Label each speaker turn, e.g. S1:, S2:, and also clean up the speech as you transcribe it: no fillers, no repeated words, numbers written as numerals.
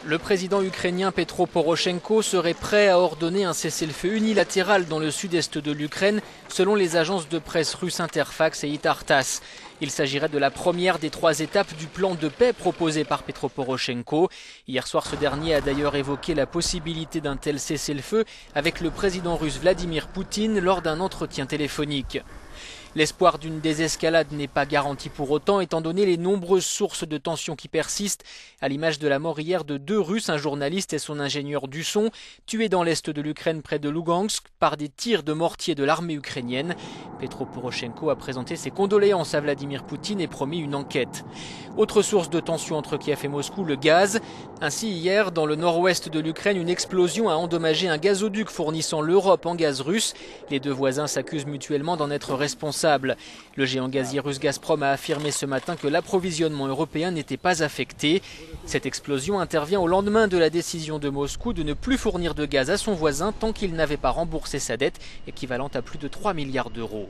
S1: Le président ukrainien Petro Poroshenko serait prêt à ordonner un cessez-le-feu unilatéral dans le sud-est de l'Ukraine, selon les agences de presse russes Interfax et Itar-Tass. Il s'agirait de la première des 3 étapes du plan de paix proposé par Petro Poroshenko. Hier soir, ce dernier a d'ailleurs évoqué la possibilité d'un tel cessez-le-feu avec le président russe Vladimir Poutine lors d'un entretien téléphonique. L'espoir d'une désescalade n'est pas garanti pour autant, étant donné les nombreuses sources de tensions qui persistent, à l'image de la mort hier de 2 Russes, un journaliste et son ingénieur du son, tués dans l'est de l'Ukraine près de Lugansk par des tirs de mortier de l'armée ukrainienne. Petro Poroshenko a présenté ses condoléances à Vladimir Poutine et promis une enquête. Autre source de tension entre Kiev et Moscou, le gaz. Ainsi hier, dans le nord-ouest de l'Ukraine, une explosion a endommagé un gazoduc fournissant l'Europe en gaz russe. Les 2 voisins s'accusent mutuellement d'en être responsables. Le géant gazier russe Gazprom a affirmé ce matin que l'approvisionnement européen n'était pas affecté. Cette explosion intervient au lendemain de la décision de Moscou de ne plus fournir de gaz à son voisin tant qu'il n'avait pas remboursé sa dette, équivalente à plus de 3 milliards d'euros.